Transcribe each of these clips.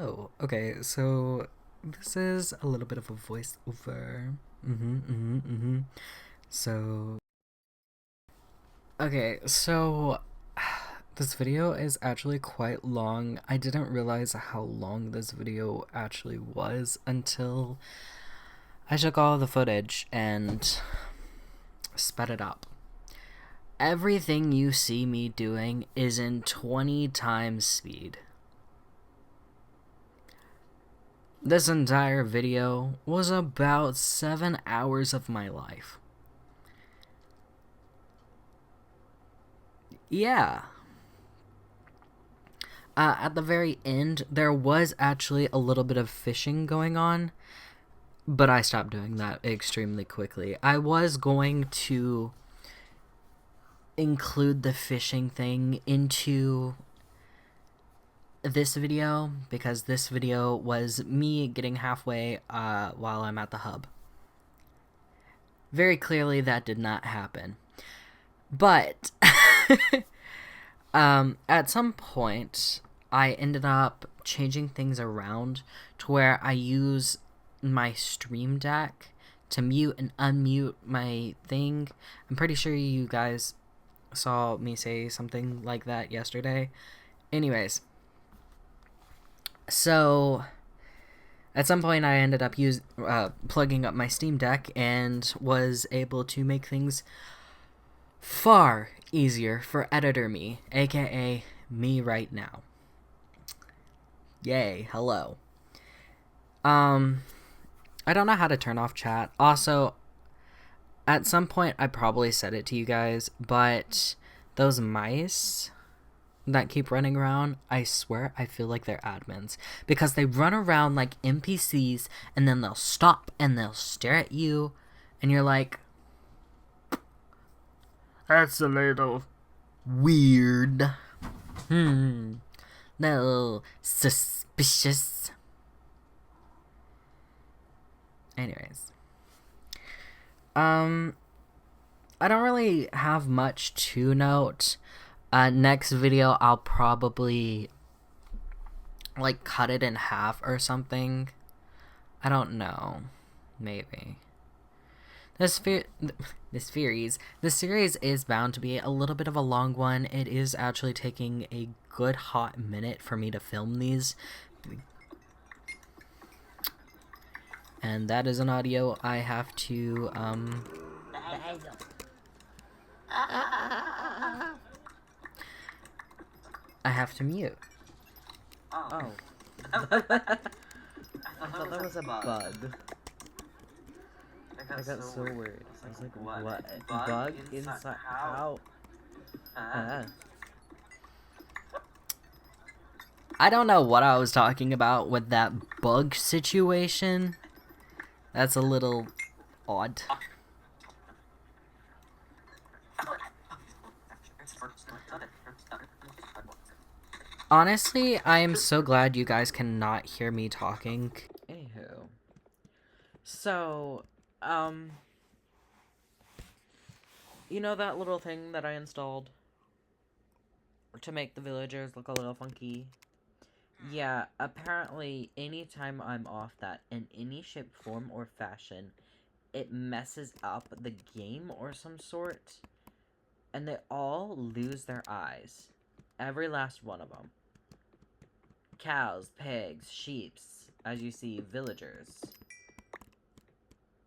Oh, okay, so this is a little bit of a voiceover. So, okay, so this video is actually quite long. I didn't realize how long this video actually was until I took all the footage and sped it up. Everything you see me doing is in 20 times speed. This entire video was about 7 hours of my life. Yeah. At the very end, there was actually a little bit of fishing going on, but I stopped doing that extremely quickly. I was going to include the fishing thing into this video because this video was me getting halfway while I'm at the hub. Very clearly that did not happen. But at some point I ended up changing things around to where I use my stream deck to mute and unmute my thing. I'm pretty sure you guys saw me say something like that yesterday. Anyways, so at some point I ended up plugging up my Steam Deck and was able to make things far easier for editor me, aka me right now. Yay, hello. I don't know how to turn off chat. Also, at some point I probably said it to you guys, but those mice that keep running around, I swear I feel like they're admins. Because they run around like NPCs, and then they'll stop and they'll stare at you, and you're like, that's a little weird. No, suspicious. Anyways. I don't really have much to note. Next video, I'll probably, like, cut it in half or something. I don't know. Maybe. This series is bound to be a little bit of a long one. It is actually taking a good hot minute for me to film these. And that is an audio I have to, I have to mute. Oh. I thought that was a bug. I got so worried. I was like, what? Bug inside? How? I don't know what I was talking about with that bug situation. That's a little odd. Honestly, I am so glad you guys cannot hear me talking. Anywho. So, you know that little thing that I installed to make the villagers look a little funky? Yeah, apparently anytime I'm off that in any shape, form, or fashion, it messes up the game or some sort, and they all lose their eyes. Every last one of them. Cows, pigs, sheeps, as you see, villagers.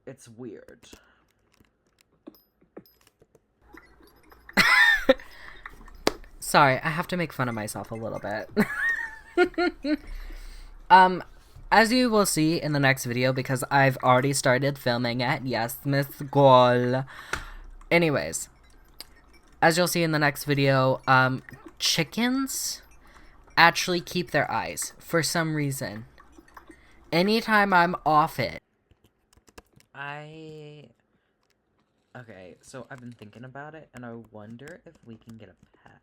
It's weird. Sorry, I have to make fun of myself a little bit. As you will see in the next video, because I've already started filming it. Yes, Miss Goal. Anyways, as you'll see in the next video, chickens actually keep their eyes for some reason. Anytime I'm off it. Okay, so I've been thinking about it, and I wonder if we can get a pet.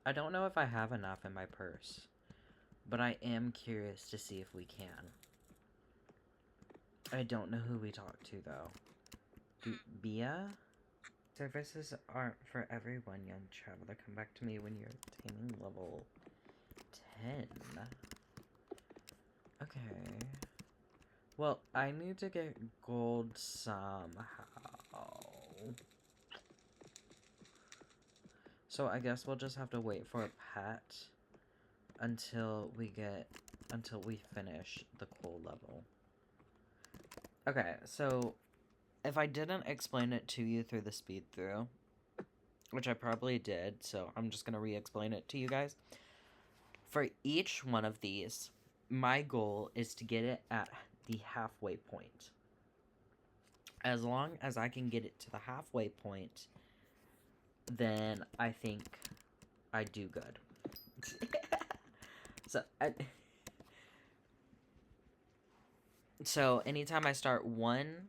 I don't know if I have enough in my purse, but I am curious to see if we can. I don't know who we talk to, though. Bia? Services aren't for everyone, young traveler. Come back to me when you're attaining level 10. Well, I need to get gold somehow. So I guess we'll just have to wait for a pet until we finish the coal level. Okay, so if I didn't explain it to you through the speed through, which I probably did, so I'm just gonna re-explain it to you guys. For each one of these, my goal is to get it at the halfway point. As long as I can get it to the halfway point, then I think I do good. So anytime I start one,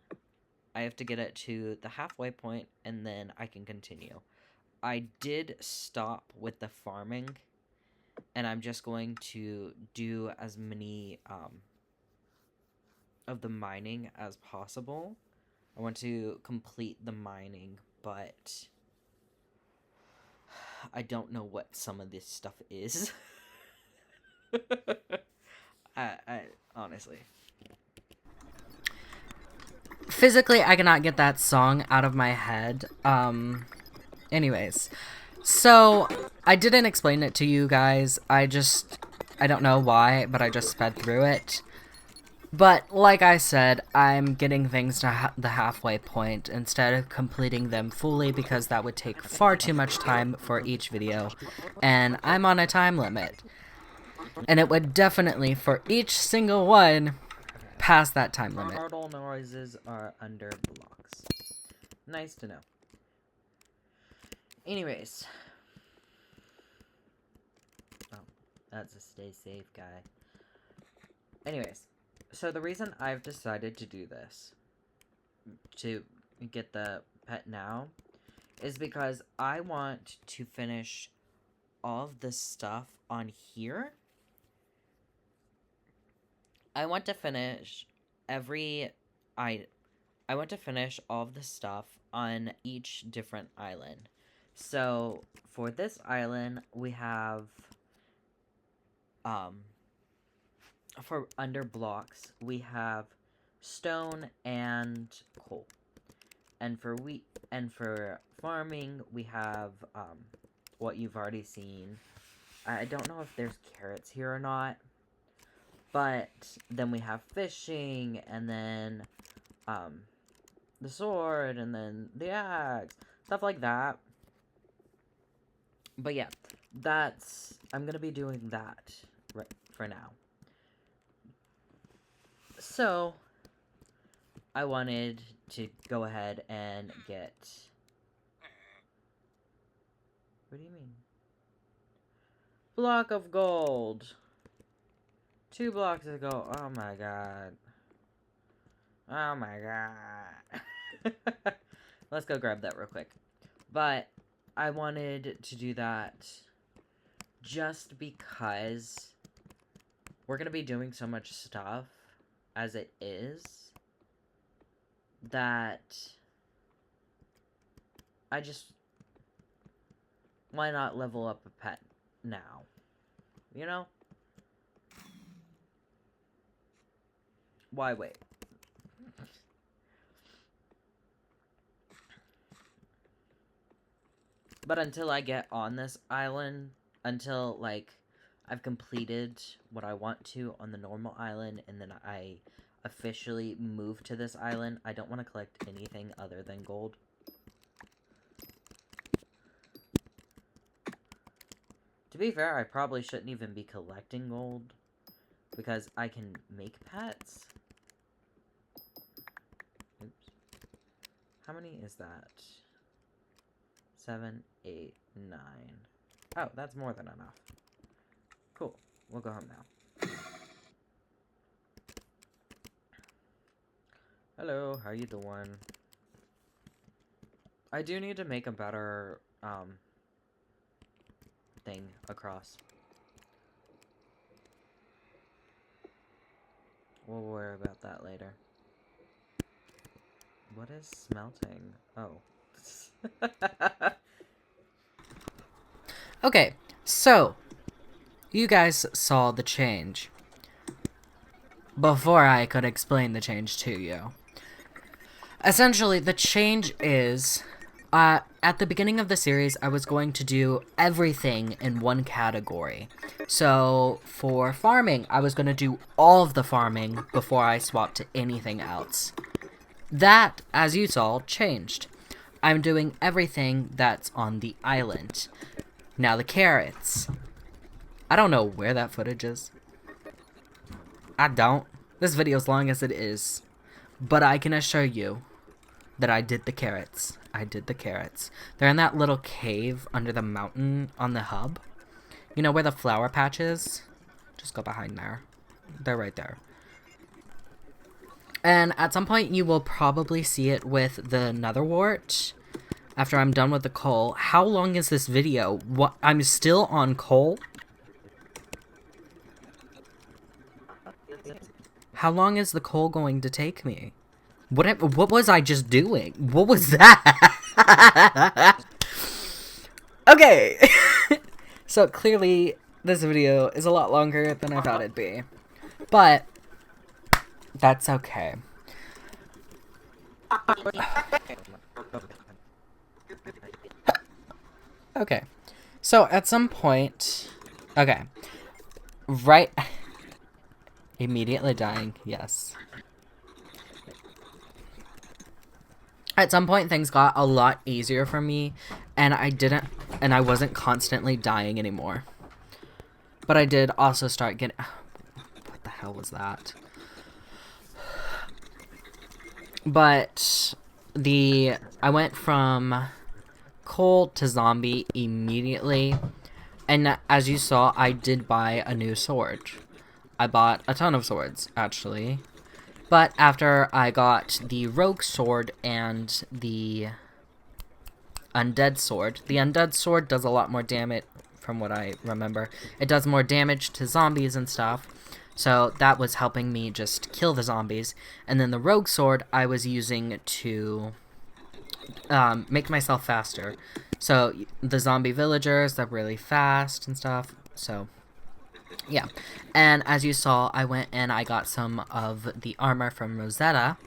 I have to get it to the halfway point, and then I can continue. I did stop with the farming, and I'm just going to do as many of the mining as possible. I want to complete the mining, but I don't know what some of this stuff is. I honestly. Physically, I cannot get that song out of my head. Anyways. So, I didn't explain it to you guys. I don't know why, but I just sped through it. But, like I said, I'm getting things to the halfway point instead of completing them fully because that would take far too much time for each video. And I'm on a time limit. And it would definitely, for each single one, pass that time limit. Startle noises are under blocks. Nice to know. Anyways. Oh, that's a stay safe guy. Anyways. So the reason I've decided to do this, to get the pet now, is because I want to finish all of the stuff on here. I want to finish I want to finish all of the stuff on each different island. So, for this island, we have, for under blocks, we have stone and coal. And for wheat, and for farming, we have, what you've already seen. I don't know if there's carrots here or not. But then we have fishing, and then, the sword, and then the axe. Stuff like that. But yeah, I'm gonna be doing that right for now. So, I wanted to go ahead and get... What do you mean? Block of gold. 2 blocks ago. Oh my god. Oh my god. Let's go grab that real quick. But I wanted to do that just because we're going to be doing so much stuff as it is that I just... Why not level up a pet now? You know? Why wait? But until I get on this island, until, like, I've completed what I want to on the normal island, and then I officially move to this island, I don't want to collect anything other than gold. To be fair, I probably shouldn't even be collecting gold, because I can make pets. Oops. How many is that? 7, 8, 9. Oh, that's more than enough. Cool. We'll go home now. Hello, how you doing? I do need to make a better, thing across. We'll worry about that later. What is smelting? Oh. Okay, so, you guys saw the change. before I could explain the change to you. Essentially, the change is, at the beginning of the series, I was going to do everything in one category. So, for farming, I was going to do all of the farming before I swapped to anything else. That, as you saw, changed. I'm doing everything that's on the island. Now the carrots. I don't know where that footage is. I don't. This video's long as it is. But I can assure you that I did the carrots. I did the carrots. They're in that little cave under the mountain on the hub. You know where the flower patch is? Just go behind there. They're right there. And at some point you will probably see it with the nether wart. After I'm done with the coal. How long is this video? What? I'm still on coal? How long is the coal going to take me? What was I just doing? What was that? Okay. So clearly this video is a lot longer than I thought it'd be. But that's okay. Okay. So at some point, okay. Right. Immediately dying, yes. At some point, things got a lot easier for me, and I wasn't constantly dying anymore. But I did also start getting, what the hell was that? But I went from coal to zombie immediately, and as you saw, I did buy a new sword. I bought a ton of swords, actually. But after I got the rogue sword and the undead sword, the undead sword does a lot more damage from what I remember. It does more damage to zombies and stuff. So that was helping me just kill the zombies. And then the rogue sword I was using to make myself faster. So the zombie villagers, they're really fast and stuff. So yeah, and as you saw, I went and I got some of the armor from Rosetta,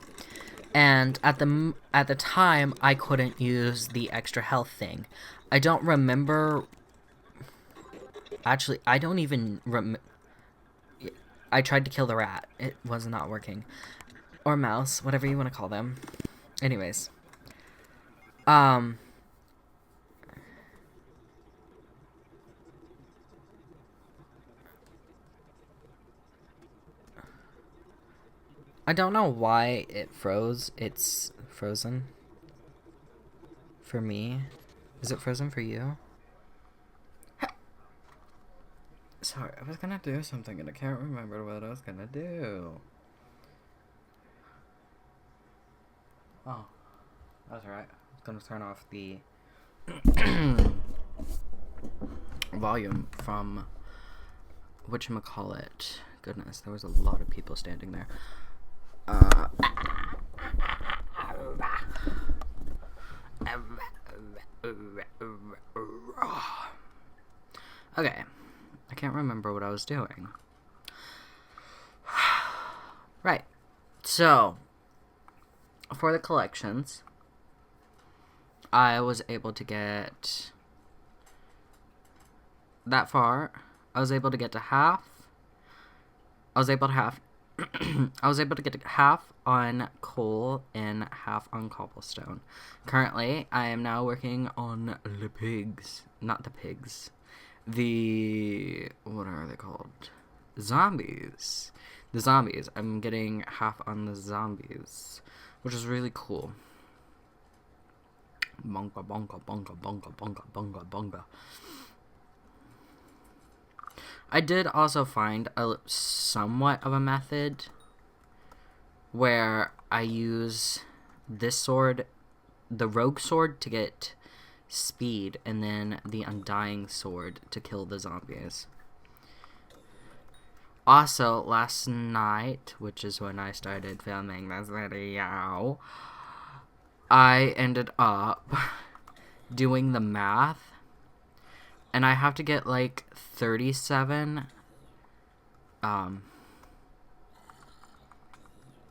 and at the time, I couldn't use the extra health thing. I don't remember. Actually, I don't even I tried to kill the rat. It was not working, or mouse, whatever you want to call them. Anyways, I don't know why it froze. It's frozen. For me. Is it frozen for you? Sorry, I was gonna do something and I can't remember what I was gonna do. Oh, that's right. I was gonna turn off the volume from whatchamacallit. Goodness, there was a lot of people standing there. Okay, I can't remember what I was doing. Right, so for the collections, I was able to get that far. I was able to get to half. I was able to get half on coal and half on cobblestone. Currently, I am now working on the pigs. Not the pigs. What are they called? Zombies. The zombies. I'm getting half on the zombies, which is really cool. Bonga, bonga, bonga, bonga, bonga, bonga, bonga. I did also find somewhat of a method where I use this sword, the rogue sword, to get speed, and then the undying sword to kill the zombies. Also, last night, which is when I started filming this video, I ended up doing the math, and I have to get like 37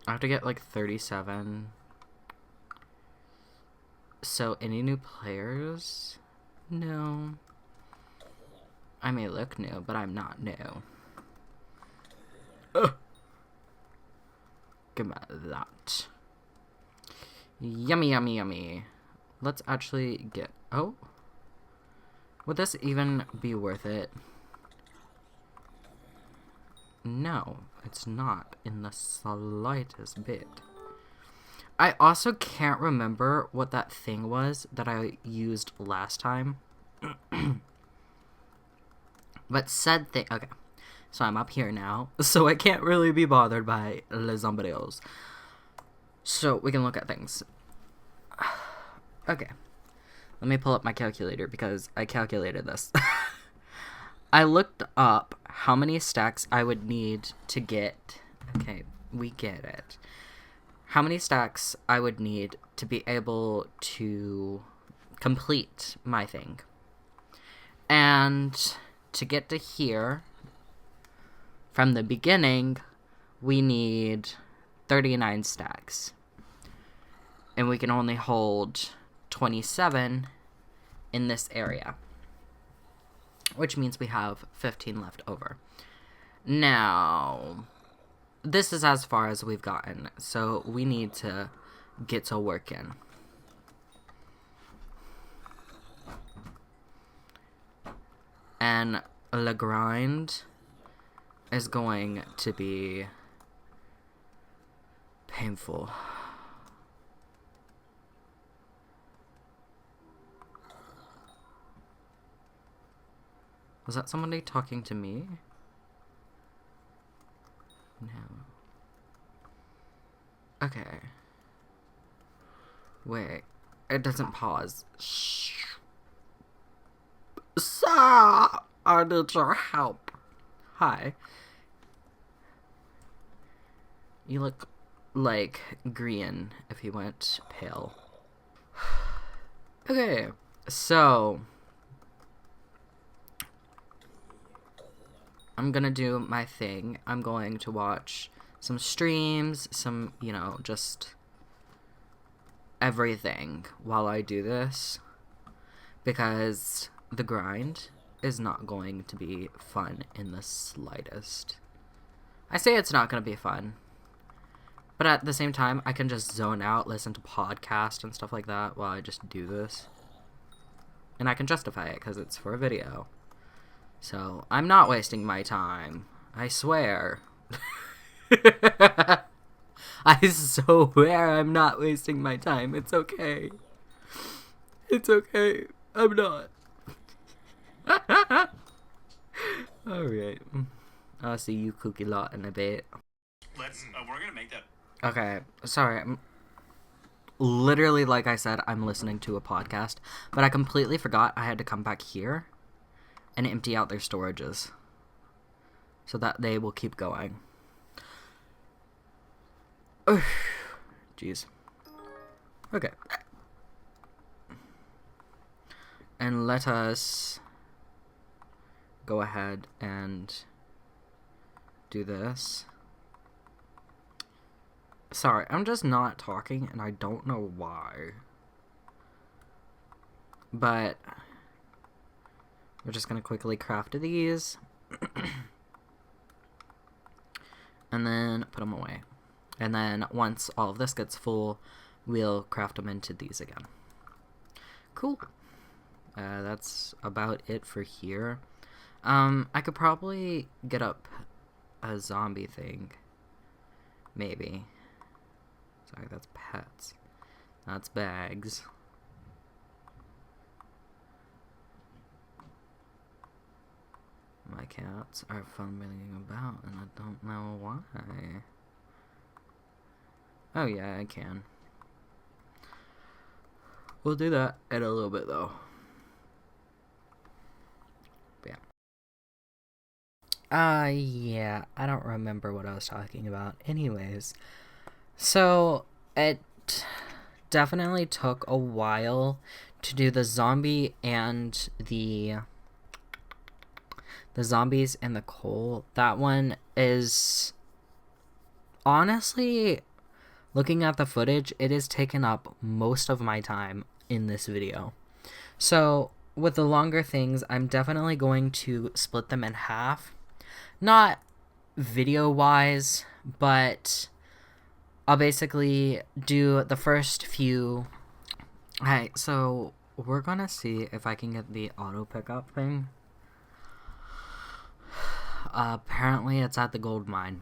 I have to get like 37. So, any new players? No. I may look new, but I'm not new. Ugh. Give me that. Yummy, yummy, yummy. Let's actually get... Oh. Would this even be worth it? No, it's not in the slightest bit. I also can't remember what that thing was that I used last time. But said thing... Okay. So I'm up here now. So I can't really be bothered by les zombies. So we can look at things. Okay. Let me pull up my calculator because I calculated this. I looked up how many stacks I would need to get... Okay, we get it. How many stacks I would need to be able to complete my thing. And to get to here, from the beginning, we need 39 stacks. And we can only hold 27 in this area. Which means we have 15 left over. Now, this is as far as we've gotten, so we need to get to working. And the grind is going to be painful. Was that somebody talking to me? No. Okay. Wait. It doesn't pause. Shh. Sir! I need your help. Hi. You look like green if you went pale. Okay. So... I'm gonna do my thing. I'm going to watch some streams, some, you know, just everything while I do this. Because the grind is not going to be fun in the slightest. I say it's not gonna be fun. But at the same time, I can just zone out, listen to podcasts and stuff like that while I just do this. And I can justify it because it's for a video. So, I'm not wasting my time. I swear. I swear I'm not wasting my time. It's okay. It's okay. I'm not. Alright. I'll see you cookie lot in a bit. We're gonna make that. Okay. Sorry. Literally, like I said, I'm listening to a podcast. But I completely forgot I had to come back here and empty out their storages so that they will keep going. Jeez. Okay. And let us go ahead and do this. Sorry, I'm just not talking and I don't know why. But we're just going to quickly craft these. And then put them away. And then once all of this gets full, we'll craft them into these again. Cool. That's about it for here. I could probably get up a zombie thing. Maybe. Sorry, that's pets. That's bags. My cats are fumbling about and I don't know why. Oh yeah, I can. We'll do that in a little bit though. But yeah. Yeah, I don't remember what I was talking about. Anyways, so it definitely took a while to do the zombie and the zombies and the coal. That one is honestly looking at the footage, it has taken up most of my time in this video. So with the longer things, I'm definitely going to split them in half. Not video-wise, but I'll basically do the first few. Alright, so we're gonna see if I can get the auto pickup thing. Apparently it's at the gold mine,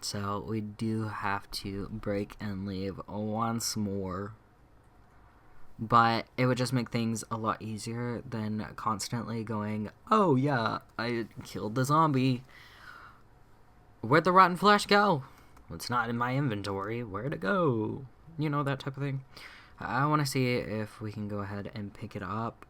so we do have to break and leave once more. But it would just make things a lot easier than constantly going, oh yeah, I killed the zombie. Where'd the rotten flesh go? It's not in my inventory. Where'd it go? You know, that type of thing. I want to see if we can go ahead and pick it up.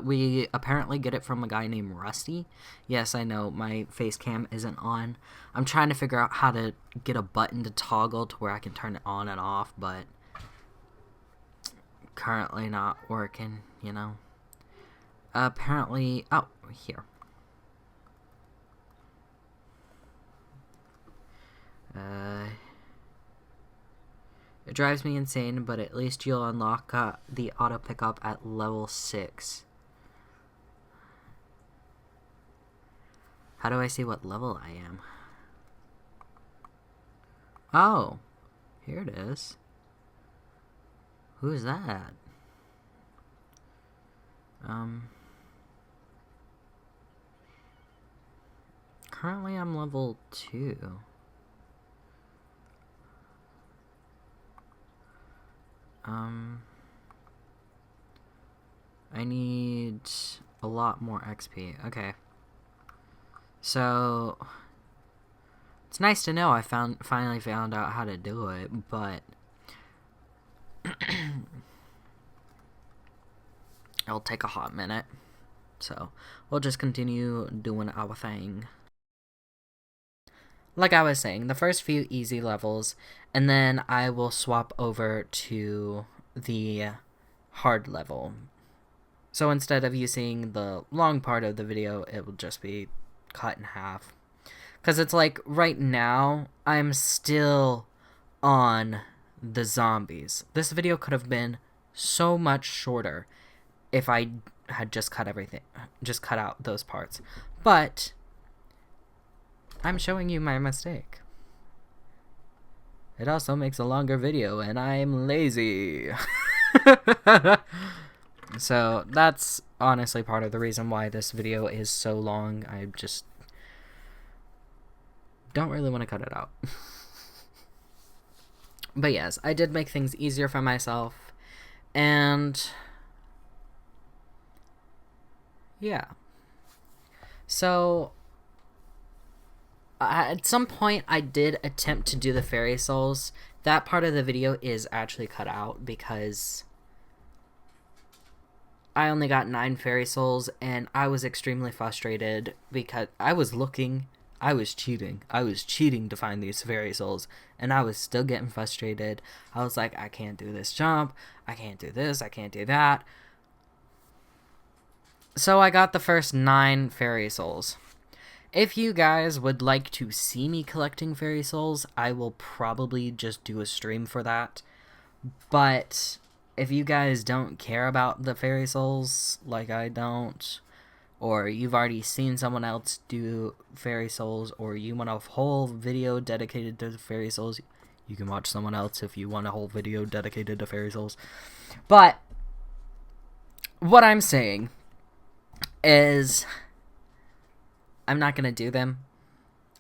We apparently get it from a guy named Rusty. Yes, I know, my face cam isn't on. I'm trying to figure out how to get a button to toggle to where I can turn it on and off, but currently not working, you know. Apparently, oh, here. It drives me insane, but at least you'll unlock the auto pickup at level 6. How do I see what level I am? Oh, here it is. Who's that? Currently I'm level 2. I need a lot more XP. Okay. So it's nice to know I finally found out how to do it, but it'll take a hot minute. So we'll just continue doing our thing. Like I was saying, the first few easy levels, and then I will swap over to the hard level. So instead of you seeing the long part of the video, it will just be cut in half. Because it's like, right now, I'm still on the zombies. This video could have been so much shorter if I had just cut out those parts. But I'm showing you my mistake. It also makes a longer video, and I'm lazy. So that's honestly part of the reason why this video is so long. I just don't really want to cut it out. But yes, I did make things easier for myself, and yeah. So at some point I did attempt to do the fairy souls. That part of the video is actually cut out because I only got 9 fairy souls, and I was extremely frustrated because I was cheating to find these fairy souls, and I was still getting frustrated. I was like, I can't do this jump, I can't do this, I can't do that. So I got the first 9 fairy souls. If you guys would like to see me collecting fairy souls, I will probably just do a stream for that. But if you guys don't care about the fairy souls like I don't, or you've already seen someone else do fairy souls, or you want a whole video dedicated to fairy souls, you can watch someone else if you want a whole video dedicated to fairy souls. But what I'm saying is I'm not going to do them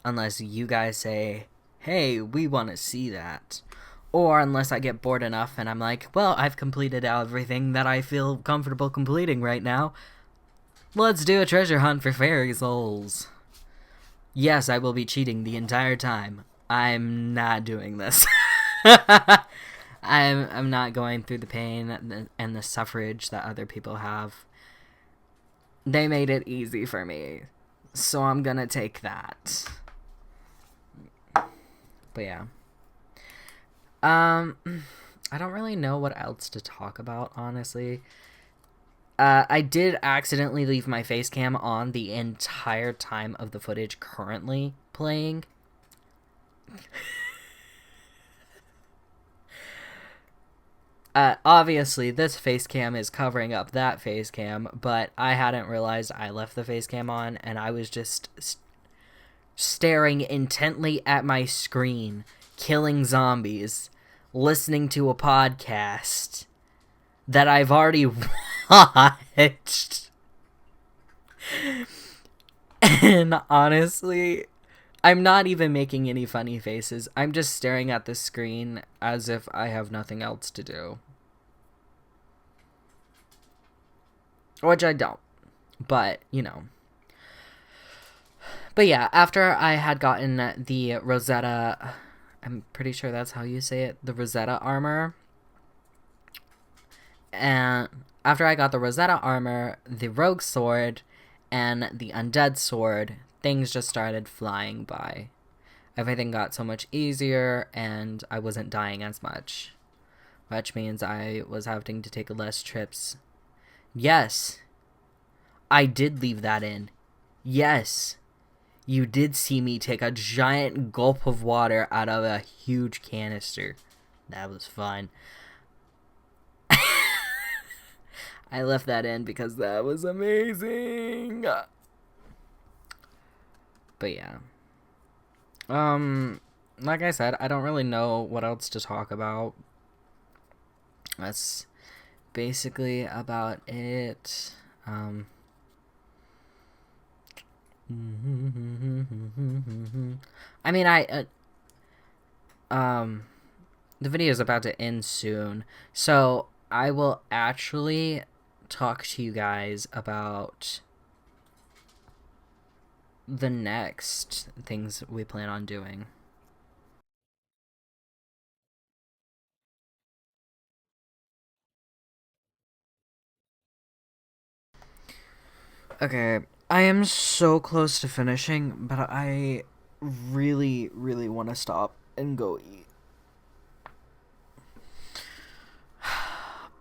unless you guys say, hey, we want to see that. Or unless I get bored enough and I'm like, well, I've completed everything that I feel comfortable completing right now. Let's do a treasure hunt for fairy souls. Yes, I will be cheating the entire time. I'm not doing this. I'm not going through the pain and the suffrage that other people have. They made it easy for me, so I'm gonna take that. But yeah. I don't really know what else to talk about, honestly. I did accidentally leave my face cam on the entire time of the footage currently playing. Obviously, this face cam is covering up that face cam, but I hadn't realized I left the face cam on, and I was just staring intently at my screen, killing zombies, listening to a podcast that I've already watched. And honestly, I'm not even making any funny faces. I'm just staring at the screen as if I have nothing else to do. Which I don't. But, you know. But yeah, after I had gotten the Rosetta... I'm pretty sure that's how you say it. The Rosetta armor. And after I got the Rosetta armor, the Rogue sword, and the Undead sword, things just started flying by. Everything got so much easier, and I wasn't dying as much. Which means I was having to take less trips. Yes, I did leave that in. Yes, you did see me take a giant gulp of water out of a huge canister. That was fun. I left that in because that was amazing. But yeah. Like I said, I don't really know what else to talk about. That's basically about it. I mean, the video is about to end soon, so I will actually talk to you guys about the next things we plan on doing. Okay, I am so close to finishing, but I really, really want to stop and go eat.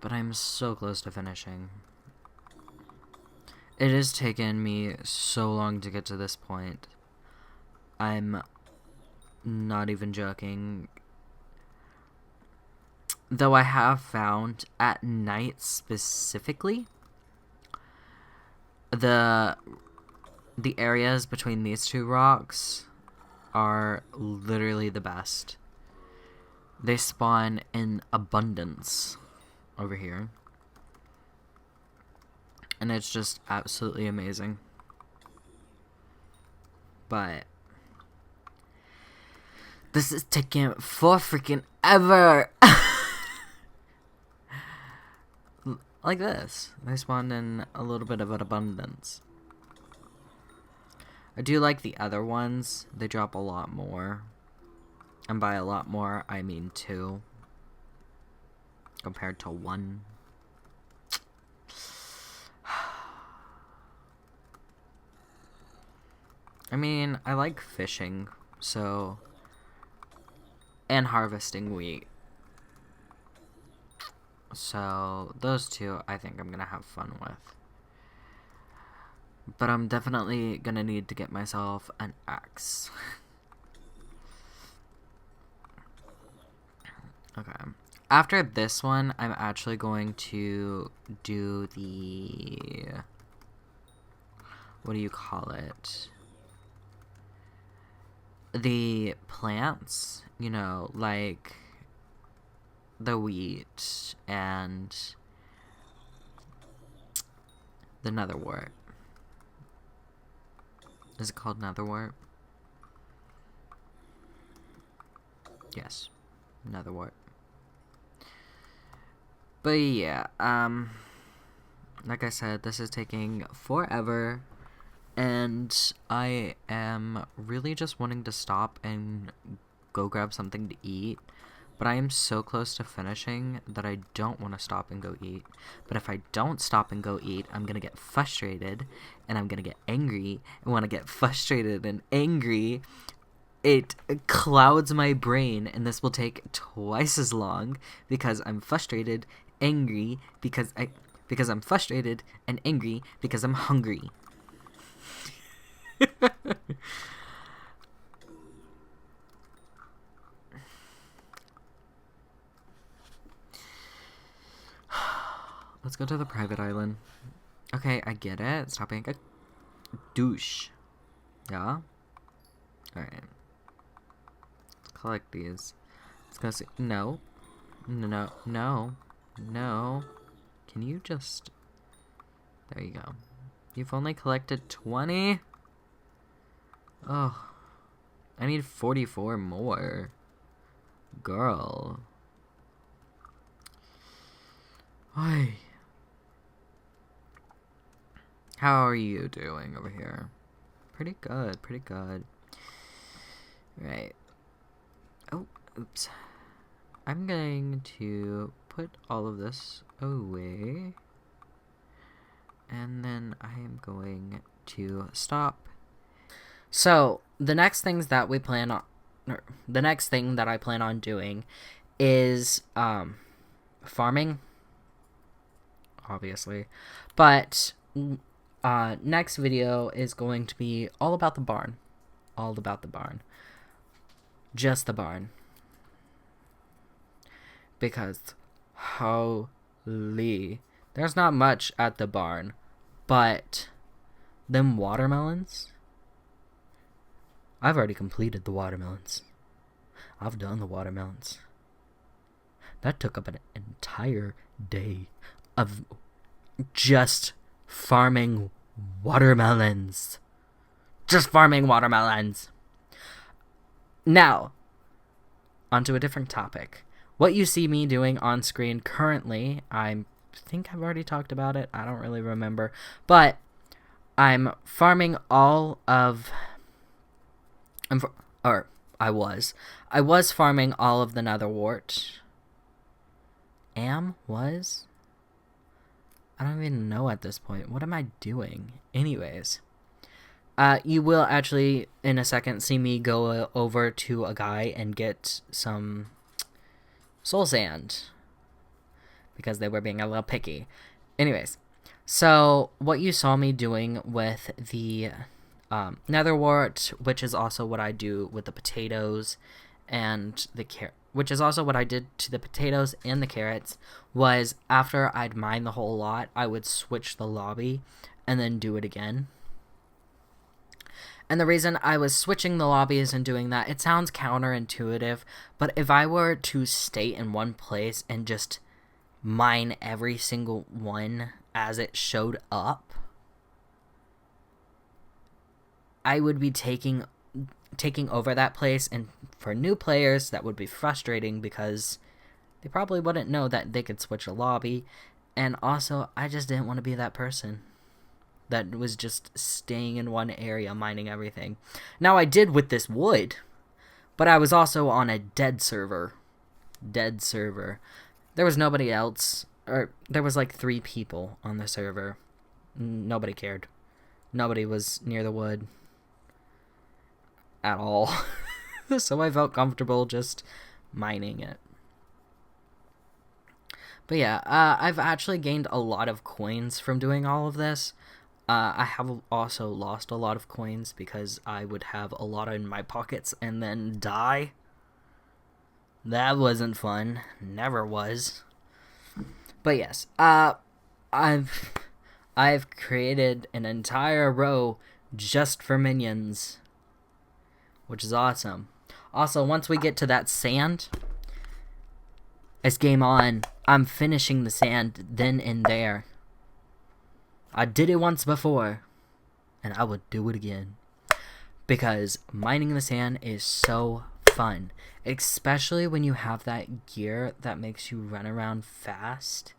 But I'm so close to finishing. It has taken me so long to get to this point. I'm not even joking. Though I have found at night specifically, the areas between these two rocks are literally the best. They spawn in abundance over here. And it's just absolutely amazing. But this is taking for freaking ever. Like this. They spawned in a little bit of an abundance. I do like the other ones. They drop a lot more. And by a lot more, I mean 2. Compared to 1. I mean, I like fishing, so... and harvesting wheat. So, those two I think I'm gonna have fun with. But I'm definitely gonna need to get myself an axe. Okay. After this one, I'm actually going to do the... what do you call it? The plants, you know, like the wheat and the netherwort. Is it called netherwort? Yes, netherwort. But yeah, like I said, this is taking forever, and I am really just wanting to stop and go grab something to eat. But I am so close to finishing that I don't want to stop and go eat. But if I don't stop and go eat, I'm going to get frustrated, and I'm going to get angry. And when I get frustrated and angry, it clouds my brain, and this will take twice as long because I'm frustrated, angry, because I'm frustrated and angry because I'm hungry. Let's go to the private island. Okay, I get it. Stop being a douche. Yeah? Alright. Let's collect these. Let's go see. No. No. No. No. Can you just... There you go. You've only collected 20? Oh. I need 44 more. Girl. Why? How are you doing over here? Pretty good, pretty good. Right. Oh, oops. I'm going to put all of this away. And then I am going to stop. So, the next things that we plan on... The next thing that I plan on doing is farming. Obviously. But next video is going to be all about the barn. All about the barn. Just the barn. Because, holy, there's not much at the barn, but them watermelons, I've already completed the watermelons. I've done the watermelons. That took up an entire day of just farming watermelons. Just farming watermelons. Now, onto a different topic. What you see me doing on screen currently, I think I've already talked about it. I don't really remember. But I'm farming all of... I was farming all of the nether wart. Was? I don't even know at this point. What am I doing? Anyways. You will actually, in a second, see me go over to a guy and get some soul sand. Because they were being a little picky. Anyways. So, what you saw me doing with the nether wart, which is also what I do with the potatoes and the carrot, which is also what I did to the potatoes and the carrots, was after I'd mine the whole lot, I would switch the lobby and then do it again. And the reason I was switching the lobbies and doing that, it sounds counterintuitive, but if I were to stay in one place and just mine every single one as it showed up, I would be taking over that place, and for new players that would be frustrating because they probably wouldn't know that they could switch a lobby, and also I just didn't want to be that person that was just staying in one area mining everything. Now I did with this wood, but I was also on a dead server. There was nobody else, or there was like 3 people on the server. Nobody cared. Nobody was near the wood at all. So I felt comfortable just mining it. But yeah, I've actually gained a lot of coins from doing all of this. I have also lost a lot of coins because I would have a lot in my pockets and then die. That wasn't fun. Never was. But yes, I've created an entire row just for minions, which is awesome. Also, once we get to that sand, it's game on. I'm finishing the sand then and there. I did it once before, and I would do it again. Because mining the sand is so fun. Especially when you have that gear that makes you run around fast.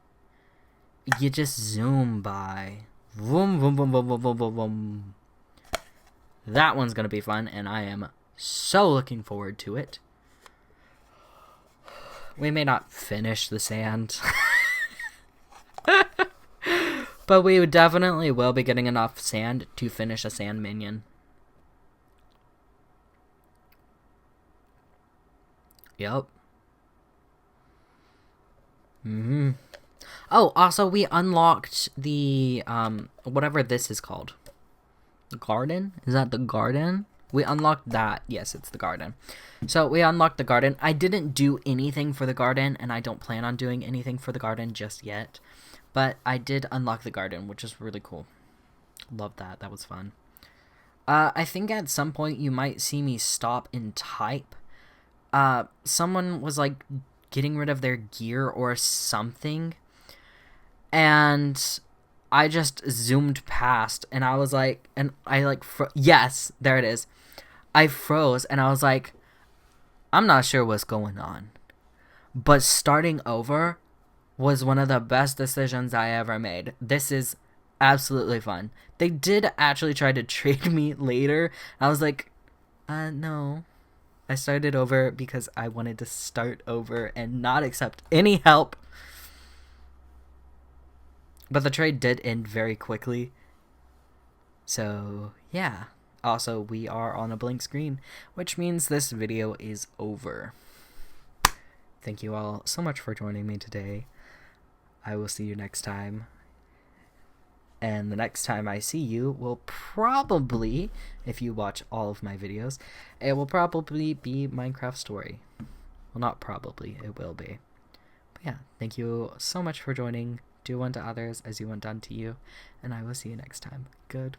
You just zoom by. Vroom, vroom, vroom, vroom, vroom, vroom, vroom, vroom. That one's going to be fun, and I am so looking forward to it. We may not finish the sand. But we definitely will be getting enough sand to finish a sand minion. Yep. Oh, also we unlocked the, whatever this is called. The garden? Is that the garden? We unlocked that. Yes, it's the garden. So we unlocked the garden. I didn't do anything for the garden, and I don't plan on doing anything for the garden just yet. But I did unlock the garden, which is really cool. Love that. That was fun. I think at some point you might see me stop and type. Someone was like getting rid of their gear or something, and I just zoomed past, and I was like, and I like, yes, there it is. I froze, and I was like, I'm not sure what's going on, but starting over was one of the best decisions I ever made. This is absolutely fun. They did actually try to trade me later. I was like, no. I started over because I wanted to start over and not accept any help. But the trade did end very quickly. So, yeah. Also, we are on a blank screen, which means this video is over. Thank you all so much for joining me today. I will see you next time. And the next time I see you will probably, if you watch all of my videos, it will probably be Minecraft Story. Well, not probably, it will be. But yeah, thank you so much for joining. Do unto others as you want done to you. And I will see you next time. Goodbye.